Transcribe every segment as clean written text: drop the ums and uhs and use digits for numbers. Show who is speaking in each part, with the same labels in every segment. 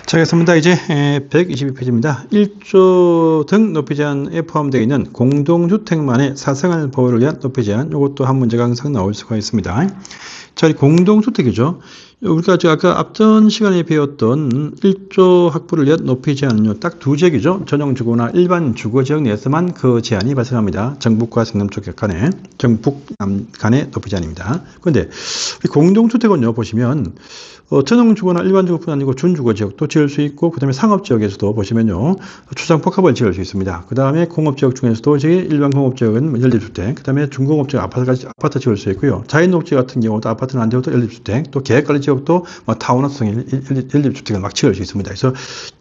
Speaker 1: 자, 겠습니다. 이제 122페이지입니다. 1조 등 높이 제한에 포함되어 있는 공동주택만의 사생활 보호를 위한 높이 제한, 이것도 한 문제가 항상 나올 수가 있습니다. 자, 이 공동주택이죠. 우리가 아까 앞전 시간에 배웠던 1조 확보를 위한 높이 제한은요, 딱 두 지역이죠. 전용주거나 일반 주거지역 내에서만 그 제한이 발생합니다. 정북과 성남쪽 간에, 정북남 간의 높이 제한입니다. 그런데 우리 공동주택은요, 보시면 전용주거나 일반주거뿐 아니고 준주거지역도 지을 수 있고, 그 다음에 상업지역에서도 보시면요, 주상복합을 지을 수 있습니다. 그 다음에 공업지역 중에서도 이제 일반 공업지역은 연립주택, 그 다음에 중공업지역 아파트 지을 수 있고요. 자연녹지 같은 경우도 아파트는 안 되어도 연립주택, 또 계획관리지역도 타운하우스성 연립주택을 막 지을 수 있습니다. 그래서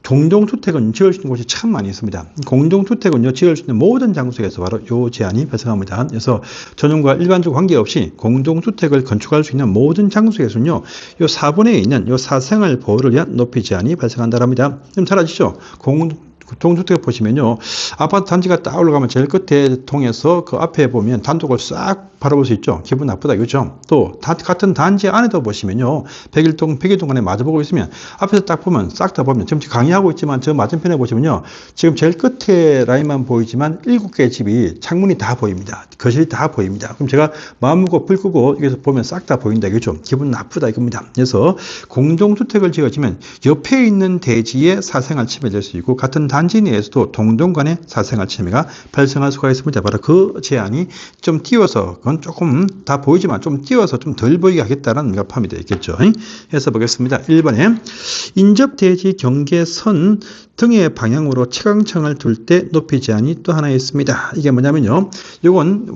Speaker 1: 공동주택은 지을 수 있는 곳이 참 많이 있습니다. 공동주택은요, 지을 수 있는 모든 장소에서 바로 이 제한이 발생합니다. 그래서 전용과 일반적 관계없이 공동주택을 건축할 수 있는 모든 장소에서는요, 이 4번에 있는 이 사생활 보호를 위한 높이 제한이 발생한다고 합니다. 그럼 잘 아시죠? 공동주택 보시면요, 아파트 단지가 딱 올라가면 제일 끝에 통해서 그 앞에 보면 단독을 싹 바라볼 수 있죠. 기분 나쁘다, 그렇죠? 또 같은 단지 안에도 보시면요, 101동 간에 마주보고 있으면 앞에서 딱 보면 싹 다 보면 지금 강의하고 있지만 저 맞은편에 보시면요, 지금 제일 끝에 라인만 보이지만 7개의 집이 창문이 다 보입니다. 거실이 다 보입니다. 그럼 제가 마음 먹고 불 끄고 여기서 보면 싹 다 보인다, 그렇죠? 기분 나쁘다 이겁니다. 그래서 공동주택을 지어지면 옆에 있는 대지의 사생활 침해될 수 있고, 같은 단지 내에서도 동동 간의 사생활 침해가 발생할 수가 있습니다. 바로 그 제한이 좀 띄워서, 그건 조금 다 보이지만 좀 띄워서 좀 덜 보이게 하겠다는 의미가 포함이 되어 있겠죠. 해서 보겠습니다. 1번에 인접대지 경계선 등의 방향으로 채광청을 둘 때 높이 제한이 또 하나 있습니다. 이게 뭐냐면요, 이건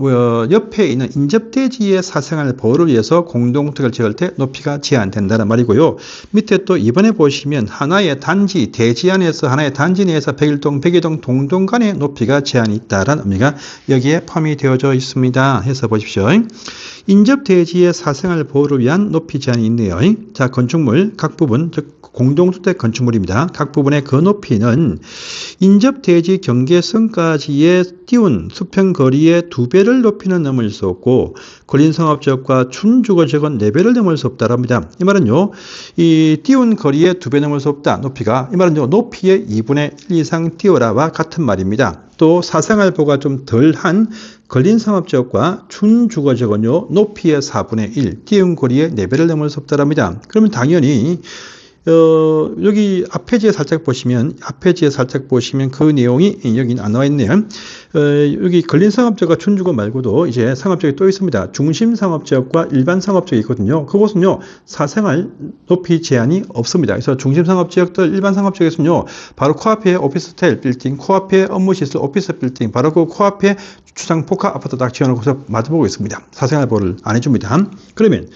Speaker 1: 옆에 있는 인접대지의 사생활 보호를 위해서 공동주택을 지을 때 높이가 제한된다는 말이고요. 밑에 또 2번에 보시면 하나의 단지, 대지 안에서 하나의 단지 내에서 101동, 102동 동동 간의 높이가 제한이 있다는 의미가 여기에 포함이 되어져 있습니다. 해서 보십시오. 인접대지의 사생활 보호를 위한 높이 제한이 있네요. 자, 건축물 각 부분, 즉 공동주택 건축물입니다. 각 부분의 그 높이는 인접대지 경계선까지의 띄운 수평거리의 2배를 높이는 넘을 수 없고, 근린상업지역과 준주거지역은 4배를 넘을 수 없다고 합니다. 이 말은요, 이 띄운 거리의 2배 넘을 수 없다, 높이가, 이 말은요, 높이의 2분의 1 이상 띄워라와 같은 말입니다. 또 사생활 보호가 좀 덜한 근린상업지역과 준주거지역은요, 높이의 4분의 1, 띄운 거리의 4배를 넘을 수 없다고 합니다. 그러면 당연히 여기 앞페이지에 살짝 보시면 그 내용이 여기 안 나와 있네요. 여기 근린상업지역과 준주거 말고도 이제 상업지역이 또 있습니다. 중심상업지역과 일반 상업지역이 있거든요. 그곳은요, 사생활 높이 제한이 없습니다. 그래서 중심상업지역들, 일반 상업지역에서는요, 바로 코앞에 오피스텔 빌딩, 코앞에 업무시설 오피스 빌딩, 바로 그 코앞에 주상복합 아파트 딱 지어놓고서 마주보고 있습니다. 사생활 보호를 안 해줍니다. 그러면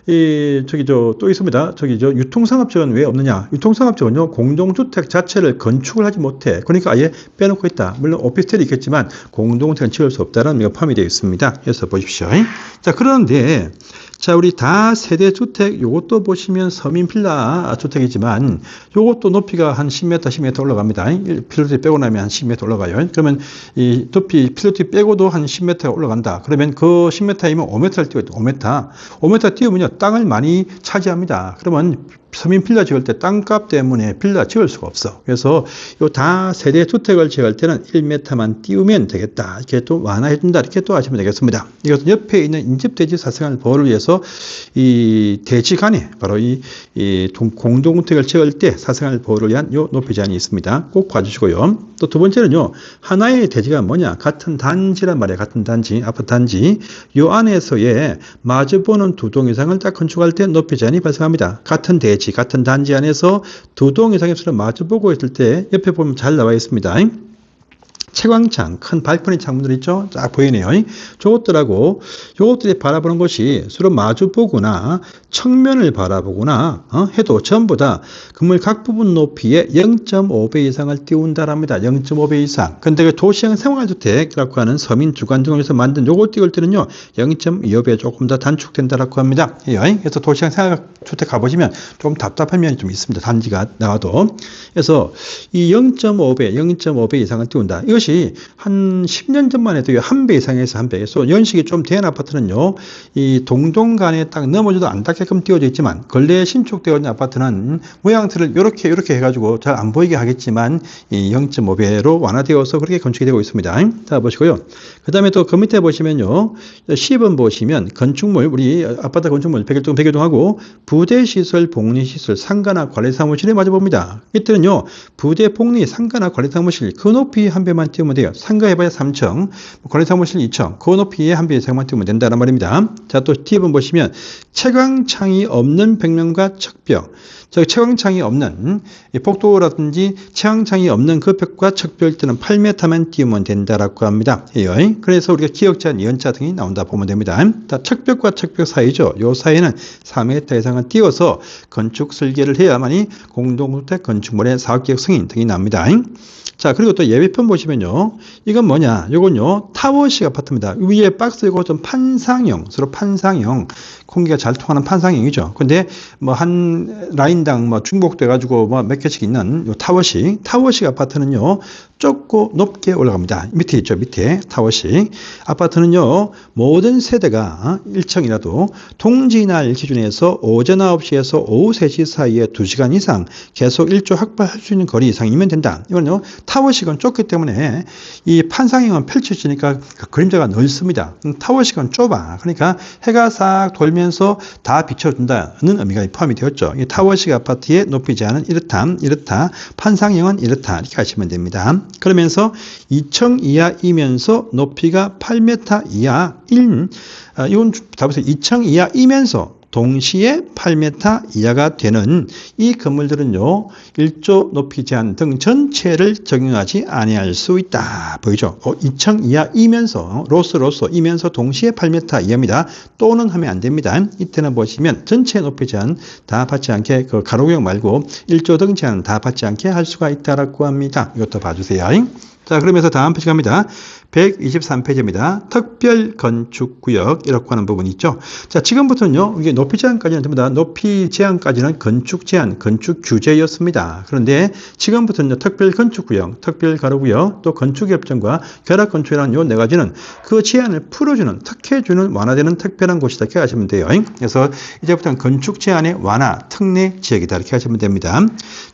Speaker 1: 또 있습니다. 유통상업지역은 왜 없느냐? 유통상업지역은요, 공동주택 자체를 건축을 하지 못해. 그러니까 아예 빼놓고 있다. 물론 오피스텔이 있겠지만 공동주택은 지을 수 없다는 의미가 포함이 되어 있습니다. 그래서 보십시오. 자, 그런데 자, 우리 다세대 주택, 요것도 보시면 서민 필라 주택이지만 요것도 높이가 한 10m, 10m 올라갑니다. 필로티 빼고 나면 한 10m 올라가요. 그러면 이 높이 필로티 빼고도 한 10m 올라간다. 그러면 그 10m이면 5m를 띄워요. 5m 띄우면요, 땅을 많이 차지합니다. 그러면 서민 필라 지을 때 땅값 때문에 필라 지을 수가 없어. 그래서 요 다세대 주택을 지을 때는 1m만 띄우면 되겠다. 이렇게 또 완화해준다. 이렇게 또 하시면 되겠습니다. 이것은 옆에 있는 인접대지 사생활 보호를 위해서 이 대지 간에 바로 이 공동주택을 지을 때 사생활 보호를 위한 요 높이 제한이 있습니다. 꼭 봐주시고요. 또 두 번째는요, 하나의 대지가 뭐냐? 같은 단지란 말이에요. 같은 단지, 아파트 단지. 요 안에서의 마주보는 2동 이상을 딱 건축할 때 높이 제한이 발생합니다. 같은 대지, 같은 단지 안에서 2동 이상의 수를 마주보고 있을 때 옆에 보면 잘 나와 있습니다. 채광창, 큰 발코니 창문들 있죠? 쫙 보이네요. 요것들이 바라보는 것이 서로 마주보거나 측면을 바라보거나 해도 전부 다 건물 각 부분 높이의 0.5배 이상을 띄운다랍니다. 0.5배 이상. 근데 그 도시형 생활주택이라고 하는 서민 주관중에서 만든 요거 띄울 때는요, 0.25배 조금 더 단축된다라고 합니다. 그래서 도시형 생활주택 가보시면 좀 답답한 면이 좀 있습니다. 단지가 나와도. 그래서 이 0.5배 이상을 띄운다. 이것이 이것이 한 10년 전만 해도 한 배 이상에서 한 배에서 연식이 좀 된 아파트는요, 이 동동간에 딱 넘어져도 안 닿게끔 띄워져 있지만, 근래에 신축되어 있는 아파트는 모양틀을 이렇게 해가지고 잘 안 보이게 하겠지만, 이 0.5배로 완화되어서 그렇게 건축이 되고 있습니다. 자, 보시고요. 그 다음에 또 그 밑에 보시면요, 10번 보시면 건축물, 우리 아파트 건축물 백일동하고 부대시설, 복리시설, 상가나 관리사무실에 마주 봅니다. 이때는요, 부대, 복리, 상가나 관리사무실 그 높이 한 배만 띄우면 돼요. 상가 해봐야 3층, 관리사무실 2층, 그 높이에 한 배 이상만 띄우면 된다는 말입니다. 자, 또 T번 보시면 채광창이 없는 벽면과 척벽, 저 채광창이 없는 복도라든지 채광창이 없는 그 벽과 척벽일 때는 8m만 띄우면 된다라고 합니다. 그래서 우리가 기역자, 니은자 등이 나온다 보면 됩니다. 자, 척벽과 척벽 사이죠. 요 사이에는 4m 이상은 띄워서 건축 설계를 해야만이 공동주택 건축물의 사업계획 승인 등이 납니다. 자, 그리고 또 예비편 보시면요. 이건 뭐냐? 요건요, 타워식 아파트입니다. 위에 박스 이거 좀 판상형, 서로 판상형, 공기가 잘 통하는 판상형이죠. 근데 뭐 한 라인당 뭐 중복돼가지고 뭐 몇 개씩 있는 요 타워식 아파트는요, 좁고 높게 올라갑니다. 밑에 있죠, 밑에 타워식 아파트는요, 모든 세대가 1층이라도 동지날 기준에서 오전 9시에서 오후 3시 사이에 2시간 이상 계속 일조 확보할 수 있는 거리 이상이면 된다. 이건요, 타워식은 좁기 때문에 이 판상형은 펼쳐지니까 그림자가 넓습니다. 타워식은 좁아. 그러니까 해가 싹 돌면서 다 비춰준다는 의미가 포함이 되었죠. 이 타워식 아파트의 높이 제한은 이렇다. 판상형은 이렇다. 이렇게 하시면 됩니다. 그러면서 2층 이하이면서 높이가 8m 이하인, 이건 답보세요. 2층 이하이면서 동시에 8m 이하가 되는 이 건물들은요, 1조 높이 제한 등 전체를 적용하지 아니할 수 있다. 보이죠? 2층 이하이면서 이면서 동시에 8m 이하입니다. 또는 하면 안 됩니다. 이때는 보시면 전체 높이 제한 다 받지 않게, 그 가로구역 말고 1조 등 제한 다 받지 않게 할 수가 있다라고 합니다. 이것도 봐주세요. 자, 그러면서 다음 페이지 갑니다. 123페이지입니다. 특별 건축구역 이라고 하는 부분이 있죠. 자, 지금부터는요, 이게 높이 제한까지는 됩니다. 높이 제한까지는 건축 제한, 건축 규제였습니다. 그런데 지금부터는 특별 건축구역, 특별 가로구역, 또 건축협정과 결합건축이라는 요 네 가지는 그 제한을 풀어주는, 특혜주는 완화되는 특별한 곳이다. 이렇게 하시면 돼요. 그래서 이제부터는 건축 제한의 완화, 특례 지역이다. 이렇게 하시면 됩니다.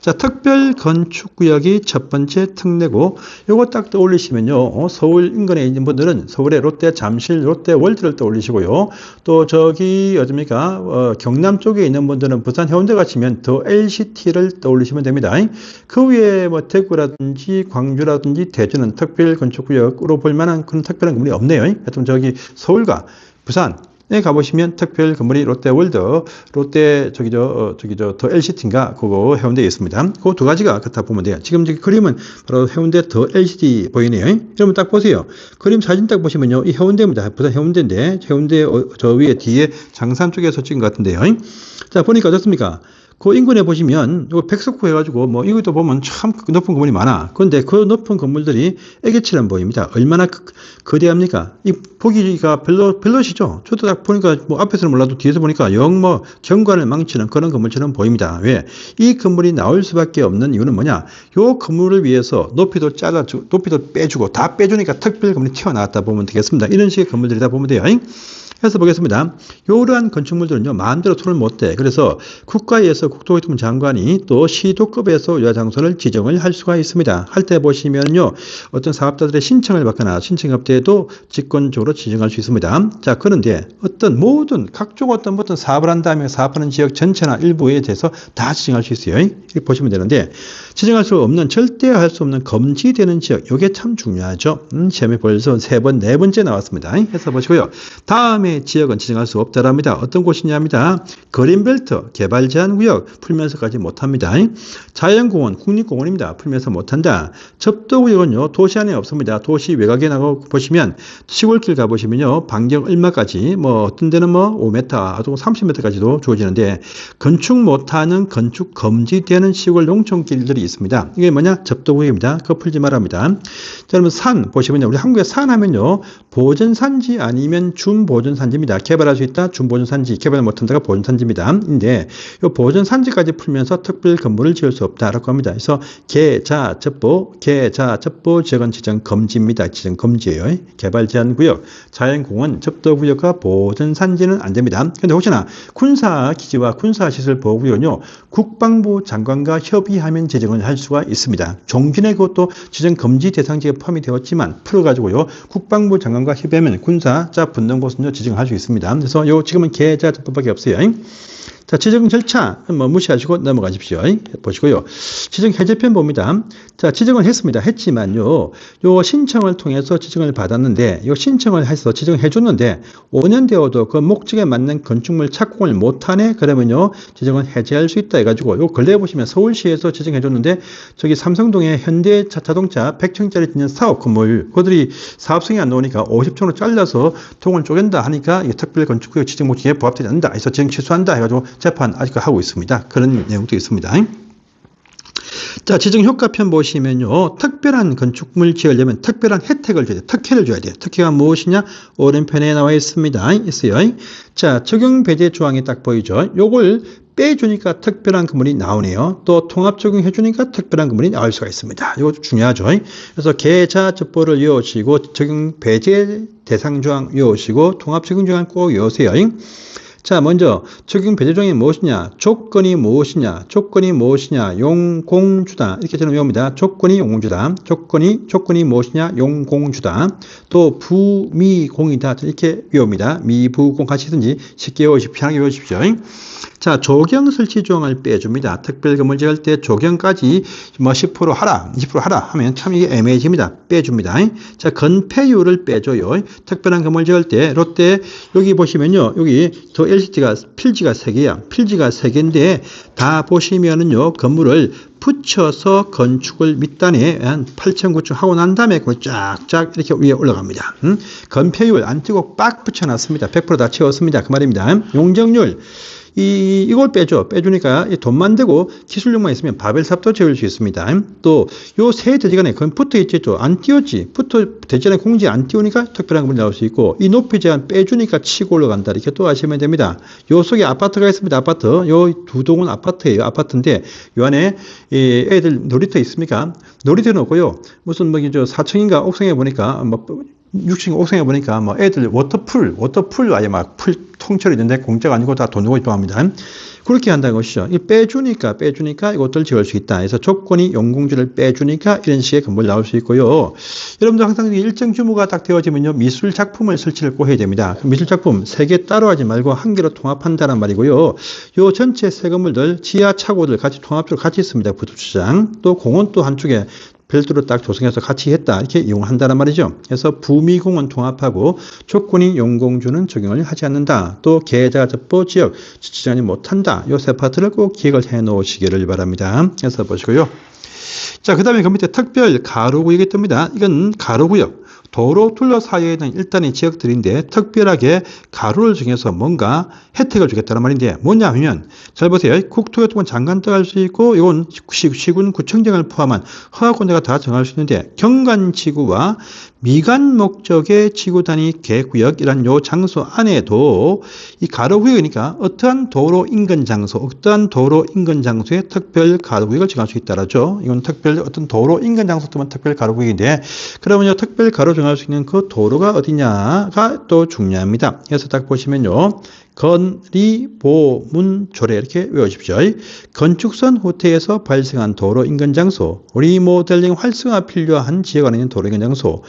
Speaker 1: 자, 특별 건축구역이 첫 번째 특례고, 요거 딱 떠올리시면요, 서울 인근에 있는 분들은 서울의 롯데 잠실, 롯데 월드를 떠올리시고요. 또 저기 어딥니까? 경남 쪽에 있는 분들은 부산 해운대 가시면 더 LCT를 떠올리시면 됩니다. 그 위에 뭐 대구라든지 광주라든지 대전은 특별 건축구역으로 볼 만한 그런 특별한 건물이 없네요. 하여튼 저기 서울과 부산에 가보시면 특별 건물이 롯데월드, 롯데 더 LCT인가 그거 해운대에 있습니다. 그 두 가지가 그렇다 보면 돼요. 지금 이 그림은 바로 해운대 더 LCT 보이네요. 여러분 딱 보세요. 그림 사진 딱 보시면요, 이 해운대입니다. 부산 해운대인데 해운대 저 위에 뒤에 장산 쪽에서 찍은 것 같은데요. 자, 보니까 어떻습니까? 그 인근에 보시면 이거 백석구 해가지고 뭐 이것도 보면 참 높은 건물이 많아. 그런데 그 높은 건물들이 애기처럼 보입니다. 얼마나 거대합니까? 이 보기가 별로시죠? 저도 딱 보니까 뭐 앞에서는 몰라도 뒤에서 보니까 영 뭐 경관을 망치는 그런 건물처럼 보입니다. 왜? 이 건물이 나올 수밖에 없는 이유는 뭐냐? 요 건물을 위해서 높이도 빼주고 다 빼주니까 특별 건물이 튀어나왔다 보면 되겠습니다. 이런 식의 건물들이다 보면 돼요. 해서 보겠습니다. 이러한 건축물들은요, 마음대로 손을 못 대. 그래서 국가에서 국토교통부 장관이 또 시도급에서 요자장소를 지정을 할 수가 있습니다. 할 때 보시면요, 어떤 사업자들의 신청을 받거나 신청할 때도 직권적으로 지정할 수 있습니다. 자, 그런데 각종 어떤 사업을 한 다음에 사업하는 지역 전체나 일부에 대해서 다 지정할 수 있어요. 이렇게 보시면 되는데, 지정할 수 없는, 절대 할 수 없는 금지되는 지역, 이게 참 중요하죠. 시험에 벌써 3번, 4번째 나왔습니다. 해서 보시고요. 다음에 지역은 지정할 수 없다랍니다. 어떤 곳이냐입니다. 그린벨트, 개발 제한 구역, 풀면서까지 못합니다. 자연공원, 국립공원입니다. 풀면서 못한다. 접도구역은요, 도시 안에 없습니다. 도시 외곽에 나가 보시면 시골길 가보시면요. 반경 얼마까지, 뭐, 어떤 데는 뭐, 5m, 또 30m까지도 주어지는데, 건축 못하는 건축 금지되는 시골 농촌길들이 있습니다. 이게 뭐냐? 접도구역입니다. 그거 풀지 말합니다. 자, 그러면 산, 보시면요. 우리 한국의 산 하면요. 보전산지 아니면 준보전산지입니다. 개발할 수 있다, 준보전산지, 개발 못한다가 보전산지입니다. 근데, 이 보전산지까지 풀면서 특별 건물을 지을 수 없다라고 합니다. 그래서 계자접보 지역은 지정 금지입니다. 지정 금지예요. 개발 제한 구역, 자연공원, 접도구역과 보전산지는 안 됩니다. 근데 혹시나 군사기지와 군사시설 보호구역은요, 국방부 장관과 협의하면 지정을 할 수가 있습니다. 종전에 그것도 지정 금지 대상지에 포함이 되었지만 풀어가지고요, 국방부 장관과 협의하면 군사자 붙는 곳은요, 지정할 수 있습니다. 그래서 요 지금은 계자접보밖에 없어요. 자, 지정 절차 뭐 무시하시고 넘어가십시오. 보시고요. 지정 해제편 봅니다. 자, 지정을 했습니다. 했지만요. 요 신청을 통해서 지정을 받았는데, 요 신청을 해서 지정해 줬는데 5년 되어도 그 목적에 맞는 건축물 착공을 못하네. 그러면요. 지정을 해제할 수 있다 해 가지고 요 근래에 보시면 서울시에서 지정해 줬는데 저기 삼성동에 현대자동차 100층짜리 짓는 사업 건물 그들이 사업성이 안 나오니까 50층으로 잘라서 통을 쪼갠다 하니까 특별 건축구역 지정 목적에 부합되지 않는다. 그래서 지정 취소한다 해 가지고 재판 아직 하고 있습니다. 그런 내용도 있습니다. 자, 지정 효과편 보시면요. 특별한 건축물 지으려면 특별한 혜택을 줘야 돼요. 특혜를 줘야 돼요. 특혜가 무엇이냐? 오른편에 나와 있습니다. 있어요. 자, 적용 배제 조항이 딱 보이죠? 요걸 빼주니까 특별한 건물이 나오네요. 또 통합 적용해주니까 특별한 건물이 나올 수가 있습니다. 이거 중요하죠. 그래서 계자접보를 외우시고 적용 배제 대상 조항 외우시고 통합 적용 조항 꼭 외우세요. 자, 먼저 적용 배제 조항이 무엇이냐? 조건이 무엇이냐? 용공주다. 이렇게 저는 외웁니다. 조건이 용공주다. 조건이 무엇이냐? 용공주다. 또 부미공이다. 이렇게 외웁니다. 미부공 하시든지 쉽게 외우십시오. 편하게 외우십시오. 자, 조경 설치 조항을 빼줍니다. 특별 건물 지을 때 조경까지 뭐 10% 하라, 20% 하라 하면 참 이게 애매해집니다. 빼줍니다. 자, 건폐율을 빼줘요. 특별한 건물 지을 때 롯데 여기 보시면요. 여기 더 LCT가 필지가 3개야. 필지가 3개인데 다 보시면은요. 건물을 붙여서 건축을 밑단에 한 8층, 9층 하고 난 다음에 그걸 쫙쫙 이렇게 위에 올라갑니다. 건폐율 안 띄고 빡 붙여놨습니다. 100% 다 채웠습니다. 그 말입니다. 용적률. 이걸 빼주니까 돈만 되고 기술력만 있으면 바벨탑도 지을 수 있습니다. 또 요 세 대지간에 그건 붙어 있죠. 안 띄웠지. 대지간에 공지 안 띄우니까 특별한 건물이 나올 수 있고 이 높이 제한 빼주니까 치고 올라간다. 이렇게 또 아시면 됩니다. 요 속에 아파트가 있습니다. 아파트. 요 두 동은 아파트예요. 아파트인데 요 안에 애들 놀이터 있습니까? 놀이터는 없고요. 무슨 뭐 4층인가 옥상에 보니까 뭐 6층 옥상에 보니까 뭐 애들 워터풀 아예 막 풀 통째로 있는데 공짜가 아니고 다 돈 주고 입방합니다. 그렇게 한다는 것이죠. 이 빼주니까 이것들 지을 수 있다. 그래서 조건이 용공주를 빼주니까 이런 식의 건물 나올 수 있고요. 여러분들 항상 일정 규모가 딱 되어지면요. 미술 작품을 설치를 꼭 해야 됩니다. 미술 작품 3개 따로 하지 말고 한 개로 통합한다는 말이고요. 요 전체 새 건물들 지하 차고들 같이 통합적으로 같이 있습니다. 부두주차장. 또 공원 또 한쪽에 별도로 딱 조성해서 같이 했다. 이렇게 이용한다는 말이죠. 그래서 부미공원 통합하고 조건이 용공주는 적용을 하지 않는다. 또 계자접보 지역 지정하지 못한다. 요 세 파트를 꼭 기억을 해 놓으시기를 바랍니다. 그래서 보시고요. 자, 그 다음에 그 밑에 특별 가로구역이 뜹니다. 이건 가로구역. 도로 둘러싸여 있는 일단의 지역들인데 특별하게 가로를 정해서 뭔가 혜택을 주겠다는 말인데 뭐냐 하면 잘 보세요. 국토교통부 장관도 할 수 있고 이건 시군 구청장을 포함한 허가권자가 다 정할 수 있는데 경관지구와 미관 목적의 지구 단위 계획구역이란 요 장소 안에도 이 가로구역이니까 어떠한 도로 인근 장소에 특별 가로구역을 정할 수 있다라죠. 이건 어떤 도로 인근 장소 때문에 특별 가로구역인데 그러면요 특별 가로 정할 수 있는 그 도로가 어디냐가 또 중요합니다. 그래서 딱 보시면요. 건리보문조례 이렇게 외우십시오. 건축선 후퇴에서 발생한 도로 인근 장소, 리모델링 활성화 필요한 지역 안에 있는 도로 인근 장소,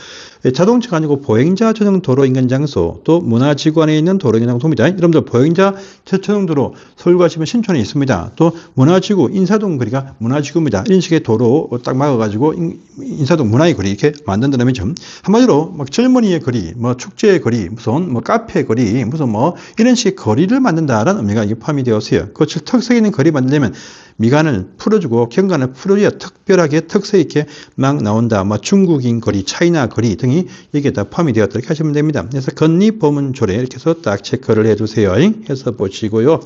Speaker 1: 자동차가 아니고 보행자 전용 도로 인근 장소, 또 문화지구 안에 있는 도로 인근 장소입니다. 여러분들 보행자 전용 도로 서울 가시면 신촌에 있습니다. 또 문화지구 인사동 거리가 문화지구입니다. 이런 식의 도로 딱 막아가지고 인사동 문화의 거리 이렇게 만든다면 좀 한마디로 막 젊은이의 거리, 뭐 축제의 거리, 무슨 뭐 카페 거리, 무슨 뭐 이런 식의 거리를 만든다라는 의미가 이게 포함이 되어 있어요. 그 특색 있는 거리 만들려면 미간을 풀어주고 경관을 풀어줘야 특별하게 특색 있게 막 나온다. 뭐 중국인 거리, 차이나 거리 등이 여기에 다 포함이 되었다 이렇게 하시면 됩니다. 그래서 건립 보문 조례 이렇게 해서 딱 체크를 해주세요. 해서 보시고요.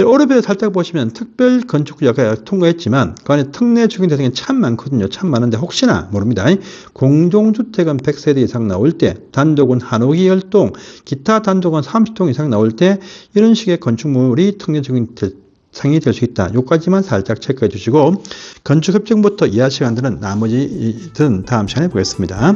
Speaker 1: 오른편에 살짝 보시면 특별 건축구역을 통과했지만 그 안에 특례 적용 대상이 참 많거든요. 참 많은데 혹시나 모릅니다. 공동주택은 100세대 이상 나올 때, 단독은 한옥이 10동, 기타 단독은 30동 이상 나올 때 이런 식의 건축물이 특례 적용 상이 될 수 있다. 요까지만 살짝 체크해 주시고 건축협정부터 이해하시는 분들은 나머지는 다음 시간에 보겠습니다.